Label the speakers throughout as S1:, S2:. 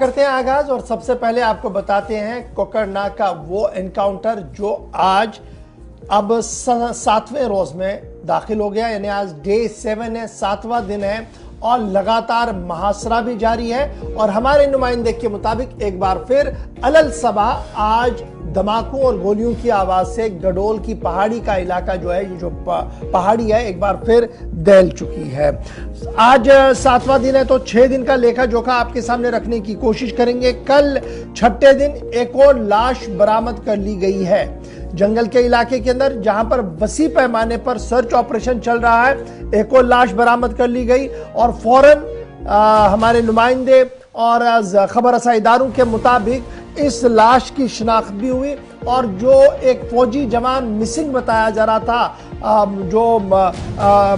S1: करते हैं आगाज और सबसे पहले आपको बताते हैं कोकरनाग का वो एनकाउंटर जो आज अब 7वें रोज में दाखिल हो गया, यानी आज डे 7 है, 7वां दिन है और लगातार मुहासरा भी जारी है। और हमारे नुमाइंदे के मुताबिक एक बार फिर अलल सबा आज धमाकों और गोलियों की आवाज से गडोल की पहाड़ी का इलाका जो है, ये जो पहाड़ी है, एक बार फिर दहल चुकी है। आज 7वां दिन है तो 6 दिन का लेखा जोखा आपके सामने रखने की कोशिश करेंगे। कल छठे दिन एक और लाश बरामद कर ली गई है जंगल के इलाके के अंदर, जहां पर वसी पैमाने पर सर्च ऑपरेशन चल रहा है। एक और लाश बरामद कर ली गई और फौरन हमारे नुमाइंदे और खबर रसा इदारों के मुताबिक इस लाश की शिनाख्त भी हुई और जो एक फौजी जवान मिसिंग बताया जा रहा था, जो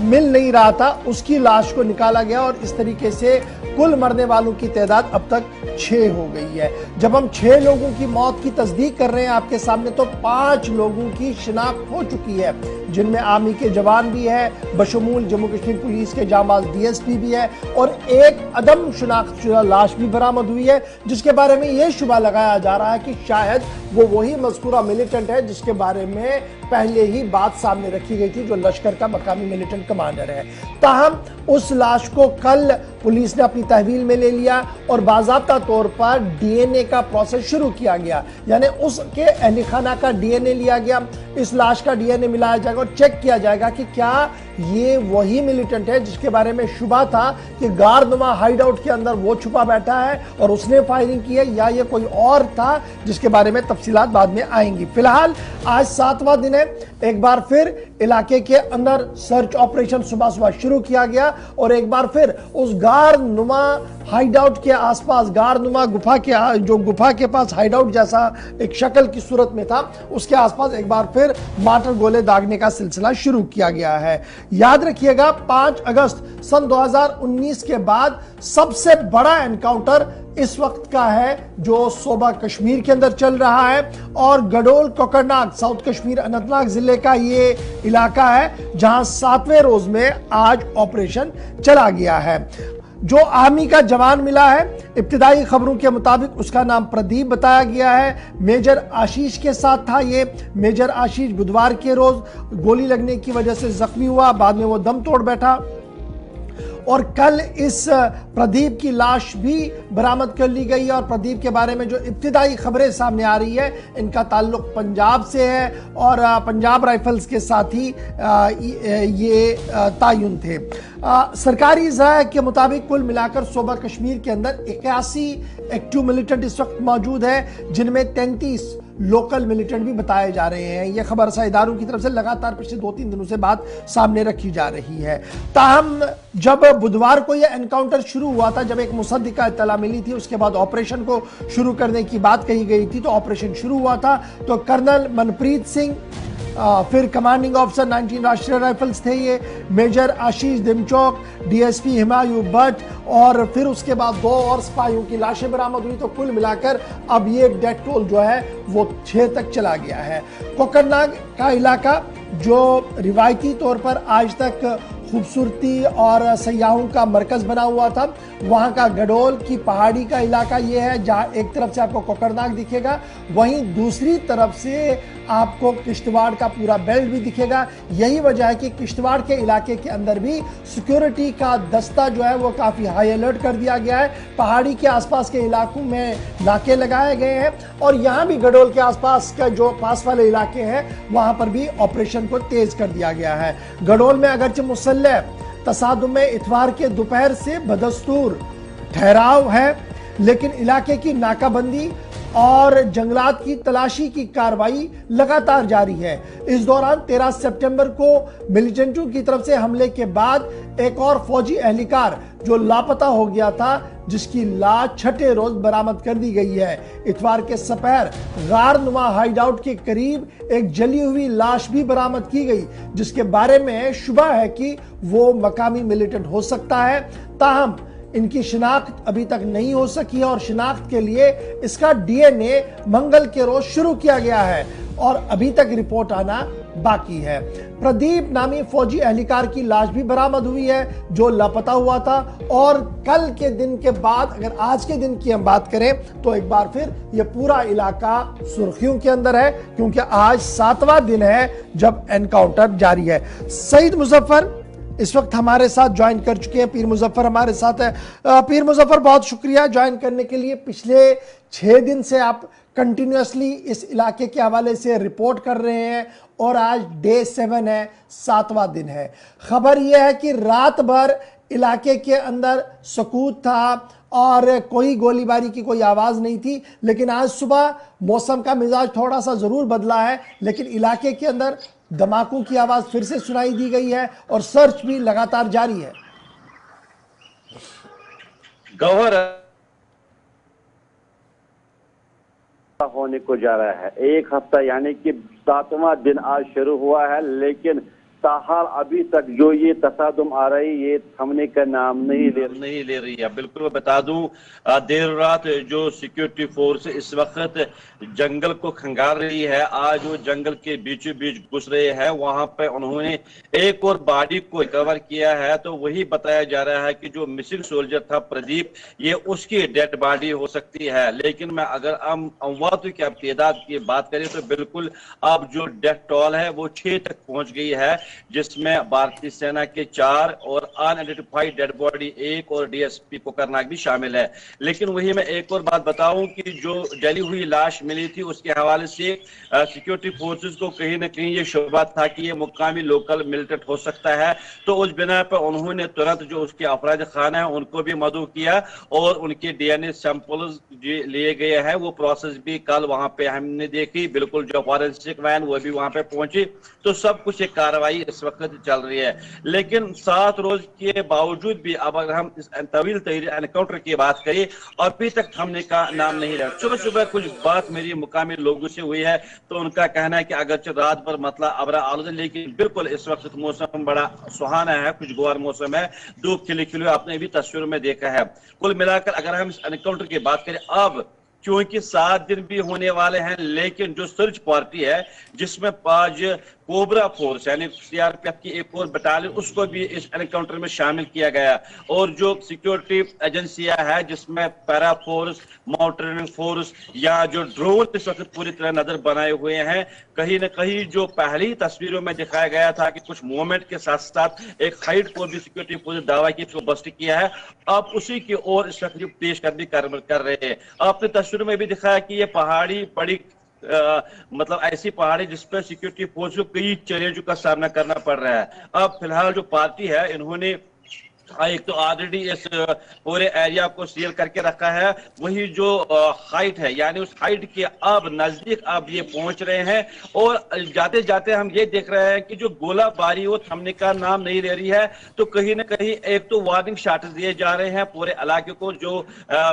S1: मिल नहीं रहा था, उसकी लाश को निकाला गया और इस तरीके से कुल मरने वालों की तादाद अब तक 6 हो गई है। जब हम 6 लोगों की मौत की तस्दीक कर रहे हैं आपके सामने, तो 5 लोगों की शिनाख्त हो चुकी है, जिनमें आर्मी के जवान भी है, बशमूल जम्मू कश्मीर पुलिस के जांबाज डीएसपी भी है और एक अदम शिनाख्तशुदा लाश भी बरामद हुई है, जिसके बारे में यह शुबा लगाया जा रहा है कि शायद वो वही मज़कूरा मिलिटेंट है जिसके बारे में पहले ही बात सामने रखी गई थी, जो लश्कर का मकामी मिलिटेंट कमांडर है। ताहम उस लाश को कल पुलिस ने अपनी तहवील में ले लिया और बाज़ाब्ता तौर पर डीएनए का प्रोसेस शुरू किया गया, यानी उसके अहल खाना का डीएनए लिया गया। इस लाश का डीएनए मिलाया जाएगा और चेक किया जाएगा कि क्या ये वही मिलिटेंट है जिसके बारे में शुबा था कि गारनुमा हाइड आउट के अंदर वो छुपा बैठा है और उसने फायरिंग की है, या ये कोई और था जिसके बारे में तफसीलात बाद में आएंगी। फिलहाल आज 7वां दिन है, एक बार फिर इलाके के अंदर सर्च ऑपरेशन सुबह सुबह शुरू किया गया और एक बार फिर उस गारनुमा हाइड आउट के आसपास, गारनुमा गुफा के जो गुफा के पास हाइड आउट जैसा एक शक्ल की सूरत में था, उसके आसपास एक बार फिर मार्टर गोले दागने का सिलसिला शुरू किया गया है। याद रखिएगा 5 अगस्त सन 2019 के बाद सबसे बड़ा एनकाउंटर इस वक्त का है जो सोबा कश्मीर के अंदर चल रहा है और गडोल कोकरनाग साउथ कश्मीर अनंतनाग जिले का ये इलाका है जहां 7वें रोज में आज ऑपरेशन चला गया है। जो आर्मी का जवान मिला है, इब्तिदाई खबरों के मुताबिक उसका नाम प्रदीप बताया गया है, मेजर आशीष के साथ था। ये मेजर आशीष बुधवार के रोज गोली लगने की वजह से जख्मी हुआ, बाद में वो दम तोड़ बैठा और कल इस प्रदीप की लाश भी बरामद कर ली गई और प्रदीप के बारे में जो इब्तिदाई खबरें सामने आ रही है, इनका ताल्लुक पंजाब से है और पंजाब राइफल्स के साथ ही ये तायुन थे। सरकारी ज़राए के मुताबिक कुल मिलाकर सोबा कश्मीर के अंदर 81 एक्टिव मिलिटेंट इस वक्त मौजूद है, जिनमें 33 लोकल मिलिटेंट भी बताए जा रहे हैं। यह खबर रसा इदारों की तरफ से लगातार पिछले 2-3 दिनों से बात सामने रखी जा रही है। ताहम जब बुधवार को यह एनकाउंटर शुरू हुआ था, जब एक मुसद्दिका इत्तला मिली थी, उसके बाद ऑपरेशन को शुरू करने की बात कही गई थी, तो ऑपरेशन शुरू हुआ था तो कर्नल मनप्रीत सिंह, फिर कमांडिंग ऑफिसर 19 राष्ट्रीय राइफल्स थे ये, मेजर आशीष दिमचौक, डीएसपी हिमायू भट्ट और फिर उसके बाद 2 और सिपाहियों की लाशें बरामद हुई। तो कुल मिलाकर अब ये डेथ टोल जो है वो 6 तक चला गया है। कोकरनाग का इलाका जो रिवायती तौर पर आज तक खूबसूरती और सयाहों का मरकज बना हुआ था, वहाँ का गडोल की पहाड़ी का इलाका ये है जहाँ एक तरफ से आपको कोकरनाग दिखेगा, वहीं दूसरी तरफ से आपको किश्तवाड़ का पूरा बेल्ट भी दिखेगा। यही वजह है कि किश्तवाड़ के इलाके के अंदर भी सिक्योरिटी का दस्ता जो है वो काफ़ी हाई अलर्ट कर दिया गया है। पहाड़ी के आसपास के इलाकों में नाके लगाए गए हैं और यहाँ भी गडोल के आसपास का जो पास वाले इलाके हैं वहाँ पर भी ऑपरेशन को तेज कर दिया गया है। गडोल में अगरचे मुसल्लह तसादुम में इतवार के दोपहर से बदस्तूर ठहराव है, लेकिन इलाके की नाकाबंदी और जंगलात की तलाशी की कार्रवाई लगातार जारी है। इस दौरान 13 सितंबर को मिलिटेंटों की तरफ से हमले के बाद एक और फौजी एहलकार जो लापता हो गया था, जिसकी लाश छठे रोज बरामद कर दी गई है। इतवार के सपहर गारनुमा हाइड आउट के करीब एक जली हुई लाश भी बरामद की गई, जिसके बारे में शुबा है कि वो मकामी मिलिटेंट हो सकता है। ताहम इनकी शिनाख्त अभी तक नहीं हो सकी है और शिनाख्त के लिए इसका डीएनए मंगल के रोज शुरू किया गया है और अभी तक रिपोर्ट आना बाकी है। प्रदीप नामी फौजी एहलकार की लाश भी बरामद हुई है जो लापता हुआ था। और कल के दिन के बाद अगर आज के दिन की हम बात करें तो एक बार फिर यह पूरा इलाका सुर्खियों के अंदर है, क्योंकि आज 7वां दिन है जब एनकाउंटर जारी है। सईद मुजफ्फर इस वक्त हमारे साथ ज्वाइन कर चुके हैं। पीर मुजफ्फर हमारे साथ है। पीर मुजफ्फर, बहुत शुक्रिया ज्वाइन करने के लिए। पिछले 6 दिन से आप कंटिन्यूसली इस इलाके के हवाले से रिपोर्ट कर रहे हैं और आज डे 7 है, 7वां दिन है। खबर यह है कि रात भर इलाके के अंदर सुकूत था और कोई गोलीबारी की कोई आवाज नहीं थी, लेकिन आज सुबह मौसम का मिजाज थोड़ा सा जरूर बदला है, लेकिन इलाके के अंदर धमाकों की आवाज फिर से सुनाई दी गई है और सर्च भी लगातार जारी है।
S2: गौहर होने को जा रहा है। एक हफ्ता यानी कि 7वां दिन आज शुरू हुआ है, लेकिन ताहाल अभी तक जो ये तसादुम आ रही ये थमने का नाम नहीं ले रही है। बिल्कुल मैं बता दूं, देर रात जो सिक्योरिटी फोर्स इस वक्त जंगल को खंगाल रही है, आज वो जंगल के बीचों बीच घुस रहे हैं। वहां पे उन्होंने एक और बॉडी को रिकवर किया है, तो वही बताया जा रहा है कि जो मिसिंग सोल्जर था प्रदीप, ये उसकी डेड बॉडी हो सकती है। लेकिन मैं अगर हम अमवातों की तादाद की बात करें तो बिल्कुल अब जो डेथ टोल है वो 6 तक पहुंच गई है, जिसमें भारतीय सेना के 4 और अनआइडेंटिफाइड डेड बॉडी 1 और डीएसपी कोकरनाग भी शामिल है। लेकिन वही मैं एक और बात बताऊं कि जो जली हुई लाश मिली थी उसके हवाले से सिक्योरिटी फोर्सेस को कहीं ना कहीं ये शुबा था कि ये मुकामी लोकल मिलिटेंट हो सकता है, तो उस बिना पर उन्होंने तुरंत जो उसके अफराद खाना है उनको भी मदऊ किया और उनके डीएनए सैंपल्स लिए गए हैं। वो प्रोसेस भी कल वहां पे हमने देखी, बिल्कुल जो फॉरेंसिक वैन वो भी वहां पे पहुंची, तो सब कुछ एक कार्रवाई इस वक्त चल रही है। लेकिन 7 रोज के बावजूद भी अब अगर हम इस तवील तरीन एनकाउंटर की बात करें अभी तक थमने का नाम नहीं रहा। सुबह सुबह कुछ बात मेरी मुकामी लोगों से हुई है तो उनका कहना है कि अगरचे रात भर मतला अबरा आलूदा, लेकिन बिल्कुल इस वक्त मौसम बड़ा सुहाना है, कुछ गवार मौसम है, धूप खिली खिली आपने भी तस्वीरों में देखा है। कुल मिलाकर अगर हम इस एनकाउंटर की बात करें, अब क्योंकि 7 दिन भी होने वाले हैं, लेकिन जो सर्च पार्टी है जिसमें आज कोबरा फोर्स यानी सीआरपीएफ की एक और बटालियन उसको भी इस एनकाउंटर में शामिल किया गया, और जो सिक्योरिटी एजेंसियां हैं जिसमें पैरा फोर्स, माउंटेनिंग फोर्स या जो ड्रोन इस वक्त पूरी तरह नजर बनाए हुए हैं। कहीं ना कहीं जो पहली तस्वीरों में दिखाया गया था कि कुछ मूवमेंट के साथ साथ एक हाइट को भी सिक्योरिटी फोर्स दावा की इसको बस्ट किया है, अब उसी की ओर इस वक्त पेशकदमी कर रहे हैं। आपने तस्वीरों में भी दिखाया कि ये पहाड़ी बड़ी मतलब ऐसी पहाड़ी जिस पर सिक्योरिटी फोर्स को कई चैलेंजों का सामना करना पड़ रहा है। अब फिलहाल जो पार्टी है इन्होंने एक तो ऑलरेडी इस पूरे एरिया को सील करके रखा है, वही जो हाइट है यानी उस हाइट के अब नजदीक अब ये पहुंच रहे हैं, और जाते जाते हम ये देख रहे हैं कि जो गोलाबारी वो थमने का नाम नहीं ले रही है। तो कहीं ना कहीं एक तो वार्निंग शॉट दिए जा रहे हैं पूरे इलाके को, जो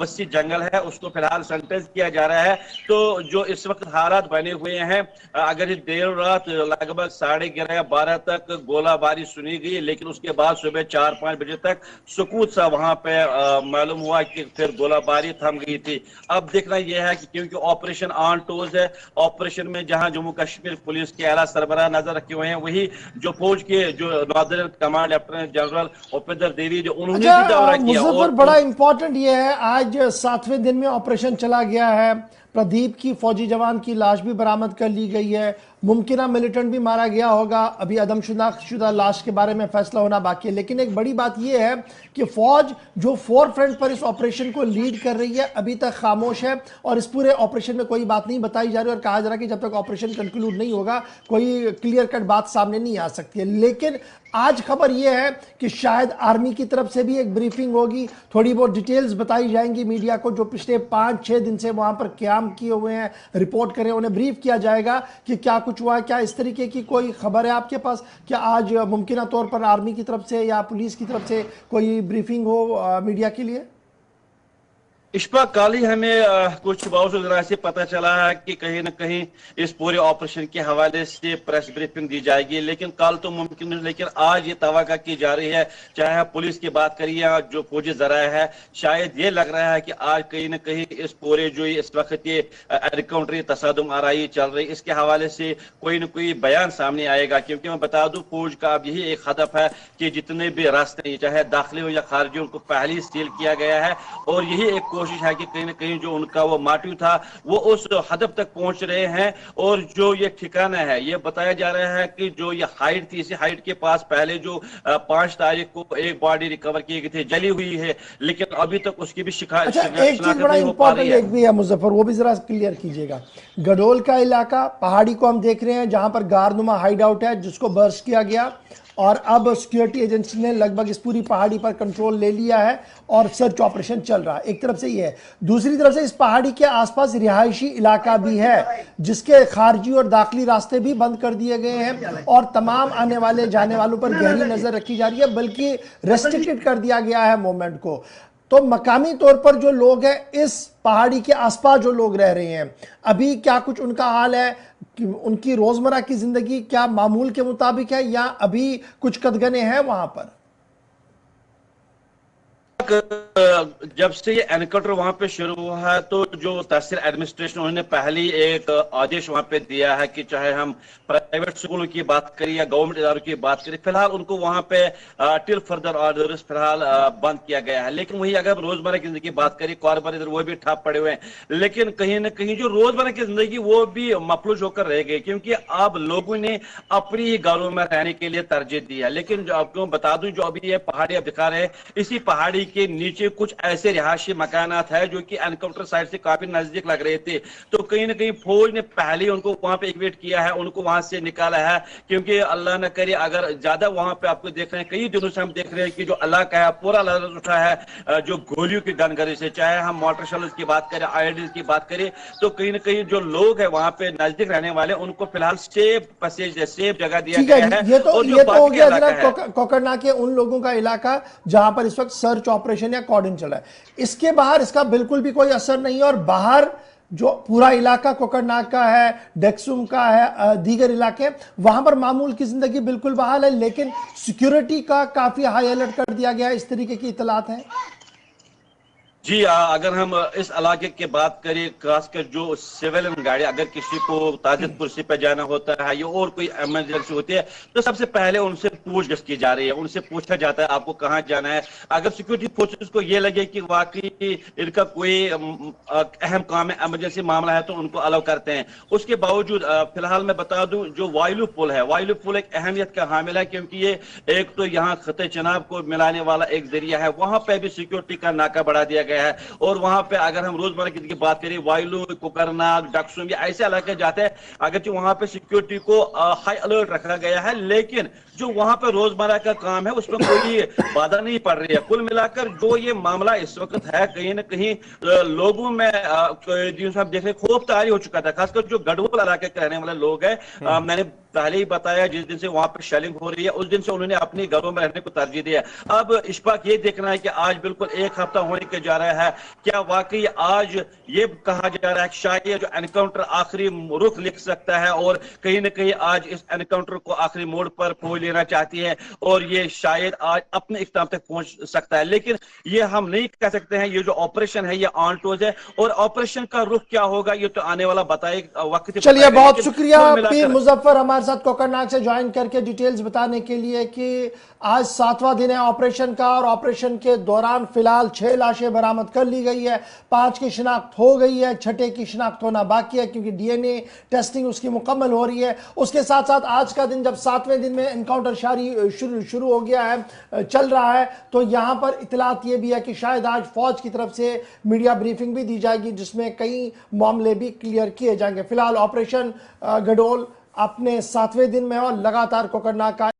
S2: वसी जंगल है उसको फिलहाल सैनिटाइज किया जा रहा है। तो जो इस वक्त हालात बने हुए हैं, अगर देर रात लगभग 11:30-12 तक गोलाबारी सुनी गई, लेकिन उसके बाद सुबह 4-5 बजे तक सुकूत सा वहां पे मालूम हुआ कि फिर गोलाबारी थम गई थी। अब देखना यह है कि क्योंकि ऑपरेशन ऑन टोज है, ऑपरेशन में जहां जम्मू कश्मीर पुलिस के आला सरबराह नजर रखे हुए हैं, वही जो फौज के जो northern command lieutenant general Upendra Dwivedi जो उन्होंने भी दौरा किया।
S1: और बड़ा इंपॉर्टेंट यह है, आज 7वें दिन में ऑपरेशन चला गया है, प्रदीप की फौजी जवान की लाश भी बरामद कर ली गई है, मुमकिन मिलिटेंट भी मारा गया होगा, अभी आदमशुदा लाश के बारे में फैसला होना बाकी है। लेकिन एक बड़ी बात यह है कि फौज जो फोर फ्रंट पर इस ऑपरेशन को लीड कर रही है अभी तक खामोश है और इस पूरे ऑपरेशन में कोई बात नहीं बताई जा रही और कहा जा रहा है कि जब तक ऑपरेशन कंक्लूड नहीं होगा कोई क्लियर कट बात सामने नहीं आ सकती है। लेकिन आज खबर यह है कि शायद आर्मी की तरफ से भी एक ब्रीफिंग होगी, थोड़ी बहुत डिटेल्स बताई जाएंगी मीडिया को, जो पिछले 5-6 दिन से वहां पर क्याम किए हुए हैं, रिपोर्ट करें, उन्हें ब्रीफ किया जाएगा कि क्या कुछ हुआ है। क्या इस तरीके की कोई खबर है आपके पास? क्या आज मुमकिन तौर पर आर्मी की तरफ से या पुलिस की तरफ से कोई ब्रीफिंग हो मीडिया के लिए?
S3: इश्फा, कल ही हमें कुछ बावजूद से पता चला है कि कहीं न कहीं इस पूरे ऑपरेशन के हवाले से प्रेस ब्रीफिंग दी जाएगी, लेकिन कल तो मुमकिन नहीं, लेकिन आज ये तवक्का की जा रही है, चाहे पुलिस की बात करिए या जो फौजी जराया है, शायद ये लग रहा है कि आज कहीं न कहीं इस पूरे जो इस वक्त ये एनकाउंटर तसादुम आराई चल रही, इसके हवाले से कोई न कोई बयान सामने आएगा। क्योंकि मैं बता दूं, फौज का अब यही एक हदफ है कि जितने भी रास्ते चाहे दाखिली हो या खारजी, उनको पहले ही सील किया गया है, और यही एक कोशिश है कि कहीं ना कहीं जो उनका वो मोटिव था वो उस हदफ तक पहुंच रहे हैं। और जो ये ठिकाना है, ये बताया जा रहा है कि जो ये हाइट थी, इसी हाइट के पास पहले जो 5 तारीख को एक बॉडी रिकवर की गई थी, जली हुई है, लेकिन अभी तक उसकी भी
S1: अच्छा, एक चीज बड़ा इंपॉर्टेंट एक भी है मुजफ्फर, वो भी जरा क्लियर कीजिएगा। गडोल का इलाका पहाड़ी को हम देख रहे हैं जहां पर गारनुमा हाइड आउट है जिसको बर्स्ट किया गया, और अब सिक्योरिटी एजेंसी ने लगभग इस पूरी पहाड़ी पर कंट्रोल ले लिया है और सर्च ऑपरेशन चल रहा है। एक तरफ से ये है, दूसरी तरफ से इस पहाड़ी के आसपास रिहायशी इलाका भी है जिसके खारजी और दाखिली रास्ते भी बंद कर दिए गए हैं और तमाम आने वाले जाने वालों पर गहरी नजर रखी जा रही है, बल्कि रेस्ट्रिक्टेड कर दिया गया है मूवमेंट को। तो मकामी तौर पर जो लोग हैं इस पहाड़ी के आसपास जो लोग रह रहे हैं, अभी क्या कुछ उनका हाल है कि उनकी रोजमर्रा की जिंदगी क्या मामूल के मुताबिक है या अभी कुछ कदगने हैं वहां पर?
S3: जब से ये एनकाउंटर वहां पे शुरू हुआ है तो जो तहसील एडमिनिस्ट्रेशन, उन्होंने पहले एक आदेश वहां पे दिया है कि चाहे हम प्राइवेट स्कूलों की बात करें या गवर्नमेंट इदारों की बात करें, फिलहाल उनको वहां पे टिल फर्दर ऑर्डर्स फिलहाल बंद किया गया है। लेकिन वही अगर रोजमर्रा की जिंदगी की बात करें, कारोबार इधर वो भी ठप पड़े हुए हैं, लेकिन कहीं ना कहीं जो रोजमर्रा की जिंदगी वो भी मफलूज होकर रह गई, क्योंकि अब लोगों ने अपनी ही घरों में रहने के लिए तरजीह दी है। लेकिन जो आपको बता दूं, जो अभी ये पहाड़ी आप दिखा रहे हैं, इसी पहाड़ी के नीचे कुछ ऐसे रिहायशी मकानात है जो कि एनकाउंटर साइट से काफी नजदीक लग रहे थे। तो कहीं ना कहीं फौज ने पहले उनको वहां पे इक्वेट किया है, उनको वहां से निकाला है, क्योंकि अल्लाह न करे अगर ज्यादा वहां पे आपको देख रहे हैं, कई दिनों से हम देख रहे हैं कि जो इलाका है पूरा लहर उठा है जो गोलियों की गनगरी से, चाहे हम मोटर शेल्स की बात करें, आईडी की बात करें, तो कहीं ना कहीं जो लोग है वहां पे नजदीक रहने वाले, उनको फिलहाल सेफ पैसेज, सेफ जगह दिया गया है।
S1: ये तो हो गया जनाब कोकरनाग के उन लोगों का इलाका जहां पर इस वक्त सर्च ऑपरेशन या कॉर्डन चला है। इसके बाहर इसका बिल्कुल भी कोई असर नहीं है, और बाहर जो पूरा इलाका कोकरनाग का है, डेक्सुम का है, दीगर इलाके, वहां पर मामूल की जिंदगी बिल्कुल बहाल है, लेकिन सिक्योरिटी का काफी हाई अलर्ट कर दिया गया है, इस तरीके की इतलात है।
S3: जी, अगर हम इस इलाके की बात करें, खासकर जो सिविलियन गाड़ी, अगर किसी को ताजत कुर्सी पे जाना होता है या और कोई इमरजेंसी होती है, तो सबसे पहले उनसे पूछगछ की जा रही है, उनसे पूछा जाता है आपको कहाँ जाना है। अगर सिक्योरिटी फोर्सेस को ये लगे कि वाकई इनका कोई अहम काम है, इमरजेंसी मामला है, तो उनको अलाउ करते हैं। उसके बावजूद फिलहाल मैं बता दूं, जो वायलू पुल है, वायलू पुल एक अहमियत का हामिल है, क्योंकि ये एक तो यहाँ खते चनाब को मिलाने वाला एक जरिया है, वहां पर भी सिक्योरिटी का नाका बढ़ा दिया गया है। और वहां पे अगर हम रोजमर्रा की बात करें, वायलू, कोकरनाग, डक्सुम, ये ऐसे इलाके जाते हैं, अगर वहां पे सिक्योरिटी को हाई अलर्ट रखा गया है, लेकिन जो वहां पे रोजमर्रा का काम है उसमें कोई बाधा नहीं पड़ रही है। कुल मिलाकर जो ये मामला इस वक्त है, कहीं ना कहीं लोगों में देख रहे खौफ तारी हो चुका था, खासकर जो गढ़वाल इलाके के रहने वाले लोग हैं। मैंने पहले ही बताया, जिस दिन से वहां पर शेलिंग हो रही है उस दिन से उन्होंने अपने घरों में रहने को तरजीह दिया। अब इश्फाक ये देखना है कि आज बिल्कुल 1 हफ्ता होने के जा रहा है, क्या वाकई आज ये कहा जा रहा है कि शायद जो एनकाउंटर आखिरी रुख लिख सकता है, और कहीं ना कहीं आज इस एनकाउंटर को आखिरी मोड़ पर फौज लेना चाहती है, और ये शायद आज अपने इख्तिताम तक पहुंच सकता है। लेकिन ये हम नहीं कह सकते हैं, ये जो ऑपरेशन है ये ऑन टोज है, और ऑपरेशन का रुख क्या होगा ये तो आने वाला बताए वक्त।
S1: चलिए, बहुत शुक्रिया पीर मुजफ्फर हमारे साथ कोकरनाग से ज्वाइन करके डिटेल्स बताने के लिए कि आज 7वां दिन है ऑपरेशन का, और ऑपरेशन के दौरान फिलहाल 6 लाशें बरामद कर ली गई है, 5 की शिनाख्त हो गई है, 6ठे की शिनाख्त होना बाकी है क्योंकि डीएनए टेस्टिंग उसकी मुकम्मल हो रही है। उसके साथ साथ आज का दिन जब 7वें दिन में एनकाउंटर शुरू हो गया है, चल रहा है, तो यहां पर इतलात ये भी है कि शायद आज फौज की तरफ से मीडिया ब्रीफिंग भी दी जाएगी जिसमें कई मामले भी क्लियर किए जाएंगे। फिलहाल ऑपरेशन गडोल अपने 7वें दिन में और लगातार कोकरनाग का